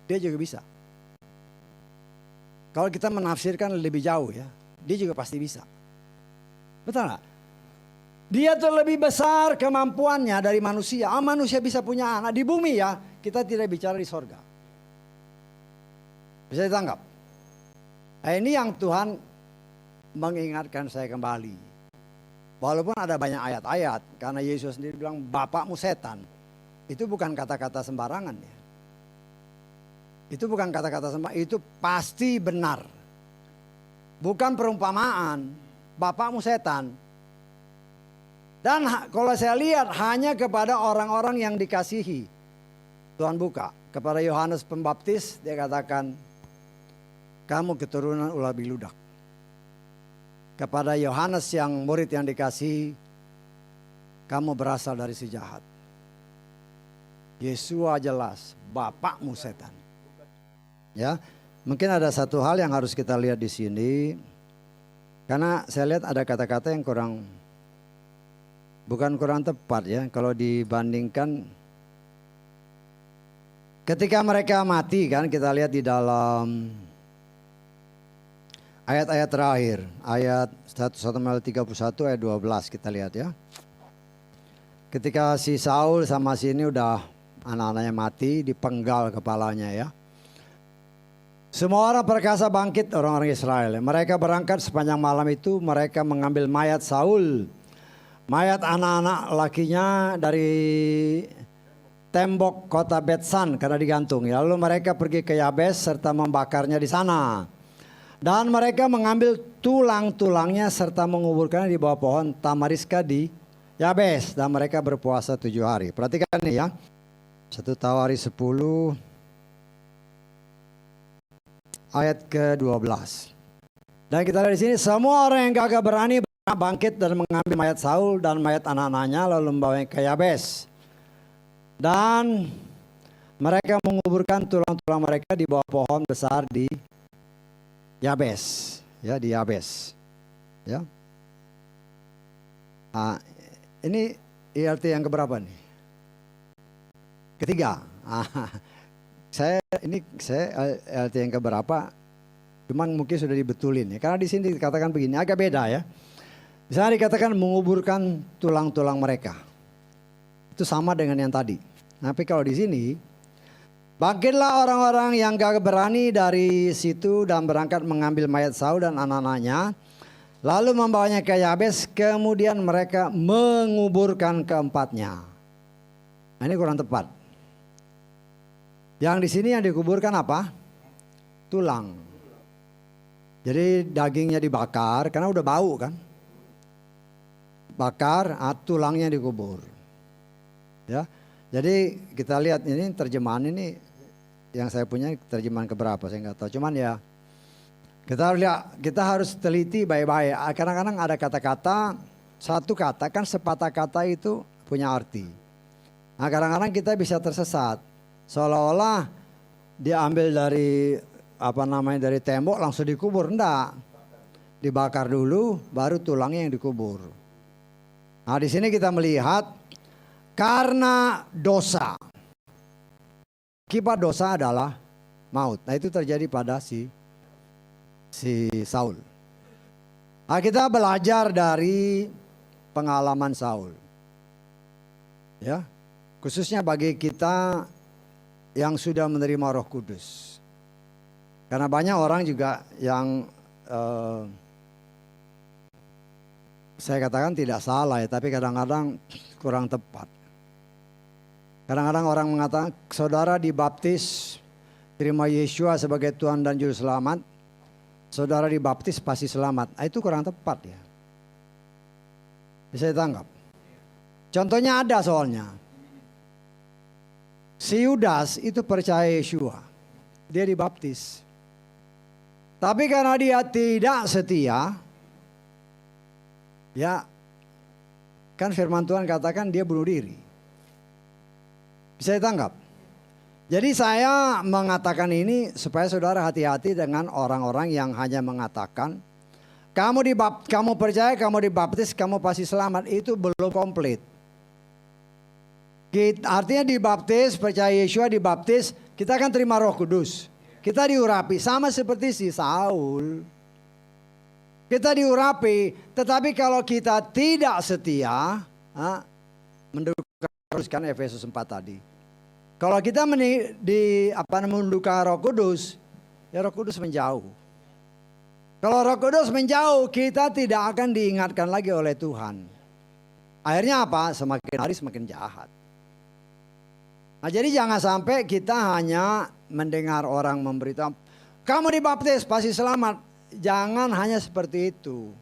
dia juga bisa. Kalau kita menafsirkan lebih jauh ya, dia juga pasti bisa. Betul nggak? Dia tuh lebih besar kemampuannya dari manusia. Manusia bisa punya anak di bumi ya, kita tidak bicara di sorga. Bisa ditangkap? Nah, ini yang Tuhan mengingatkan saya kembali. Walaupun ada banyak ayat-ayat, karena Yesus sendiri bilang bapakmu setan. Itu bukan kata-kata sembarangan ya. Itu bukan kata-kata sembarangan, itu pasti benar. Bukan perumpamaan, bapakmu setan. Dan kalau saya lihat hanya kepada orang-orang yang dikasihi. Tuhan buka kepada Yohanes Pembaptis, dia katakan, kamu keturunan ular biludak. Kepada Yohanes yang murid yang dikasihi, kamu berasal dari si jahat. Yesua jelas, bapakmu setan. Ya, mungkin ada satu hal yang harus kita lihat di sini, karena saya lihat ada kata-kata yang bukan kurang tepat ya, kalau dibandingkan ketika mereka mati kan, kita lihat di dalam ayat-ayat terakhir, ayat 1 Samuel 31 ayat 12 kita lihat ya. Ketika si Saul sama si ini udah anak-anaknya mati, dipenggal kepalanya ya. Semua orang perkasa bangkit, orang-orang Israel. Mereka berangkat sepanjang malam itu, mereka mengambil mayat Saul, mayat anak-anak lakinya dari tembok kota Betsan karena digantung. Lalu mereka pergi ke Yabes serta membakarnya di sana. Dan mereka mengambil tulang-tulangnya serta menguburkannya di bawah pohon tamariska di Yabes. Dan mereka berpuasa 7 hari. Perhatikan nih ya. 1 Tawaris 10 ayat ke-12. Dan kita lihat di sini, semua orang yang gagah berani bangkit dan mengambil mayat Saul dan mayat anak-anaknya lalu membawanya ke Yabes. Dan mereka menguburkan tulang-tulang mereka di bawah pohon besar di Yabes, ya, di Yabes, ya. Nah, ini IRT yang keberapa nih? Ketiga. Saya LT yang keberapa? Cuman mungkin sudah dibetulin ya. Karena di sini dikatakan begini, agak beda ya. Misalnya dikatakan menguburkan tulang-tulang mereka. Itu sama dengan yang tadi. Tapi kalau di sini, bangkitlah orang-orang yang gagah berani dari situ dan berangkat mengambil mayat Saul dan anak-anaknya, lalu membawanya ke Yabes, kemudian mereka menguburkan keempatnya. Nah, ini kurang tepat. Yang di sini yang dikuburkan apa? Tulang. Jadi dagingnya dibakar karena udah bau kan. Bakar, tulangnya dikubur. Ya. Jadi kita lihat ini terjemahan ini yang saya punya terjemahan keberapa saya nggak tahu. Cuman ya kita lihat, kita harus teliti baik-baik. Kadang-kadang ada kata-kata, satu kata kan sepatah kata itu punya arti. Nah kadang-kadang kita bisa tersesat. Seolah-olah diambil dari dari tembok langsung dikubur, enggak. Dibakar dulu baru tulangnya yang dikubur. Nah, di sini kita melihat karena dosa. Akibat dosa adalah maut. Nah, itu terjadi pada si Saul. Nah, kita belajar dari pengalaman Saul. Ya. Khususnya bagi kita yang sudah menerima Roh Kudus. Karena banyak orang juga yang saya katakan tidak salah ya, tapi kadang-kadang kurang tepat. Kadang-kadang orang mengatakan saudara dibaptis, terima Yesua sebagai Tuhan dan Juru Selamat, saudara dibaptis pasti selamat. Nah, itu kurang tepat ya. Bisa ditangkap. Contohnya ada soalnya. Si Yudas itu percaya Yesua. Dia dibaptis. Tapi karena dia tidak setia. Ya. Kan firman Tuhan katakan dia bunuh diri. Bisa ditangkap. Jadi saya mengatakan ini supaya saudara hati-hati dengan orang-orang yang hanya mengatakan. Kamu percaya, kamu dibaptis, kamu pasti selamat. Itu belum komplit. Artinya dibaptis, percaya Yesua dibaptis, kita akan terima Roh Kudus. Kita diurapi sama seperti si Saul. Kita diurapi, tetapi kalau kita tidak setia, mendukung Efesus 4 tadi. Kalau kita mendudukan Roh Kudus, ya Roh Kudus menjauh. Kalau Roh Kudus menjauh, kita tidak akan diingatkan lagi oleh Tuhan. Akhirnya apa? Semakin hari semakin jahat. Nah, jadi jangan sampai kita hanya mendengar orang memberitahu, kamu dibaptis pasti selamat. Jangan hanya seperti itu.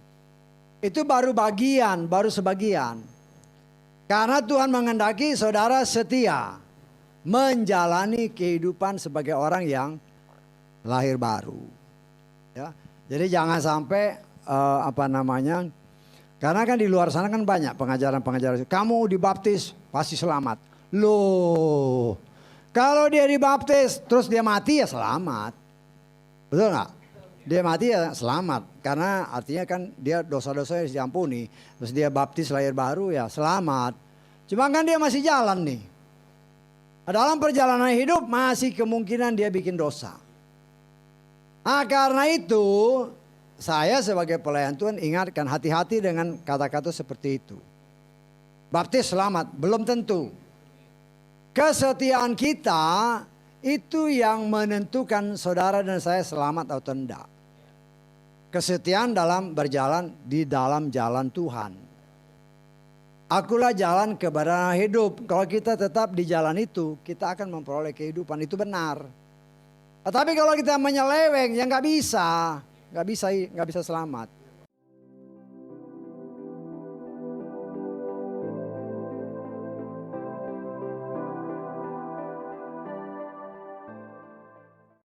Itu baru bagian, baru sebagian. Karena Tuhan menghendaki saudara setia menjalani kehidupan sebagai orang yang lahir baru. Ya, jadi jangan sampai karena kan di luar sana kan banyak pengajaran-pengajaran. Kamu dibaptis pasti selamat. Loh, kalau dia dibaptis terus dia mati ya selamat. Betul nggak? Dia mati ya selamat. Karena artinya kan dia dosa-dosanya diampuni. Terus dia baptis lahir baru ya selamat. Cuma kan dia masih jalan nih. Dalam perjalanan hidup masih kemungkinan dia bikin dosa. Nah karena itu saya sebagai pelayan Tuhan ingatkan hati-hati dengan kata-kata seperti itu. Baptis selamat belum tentu. Kesetiaan kita Itu yang menentukan saudara dan saya selamat atau tidak. Kesetiaan dalam berjalan di dalam jalan Tuhan. Akulah jalan kebenaran hidup. Kalau kita tetap di jalan itu, kita akan memperoleh kehidupan. Itu benar. Tetapi kalau kita menyeleweng, ya nggak bisa selamat.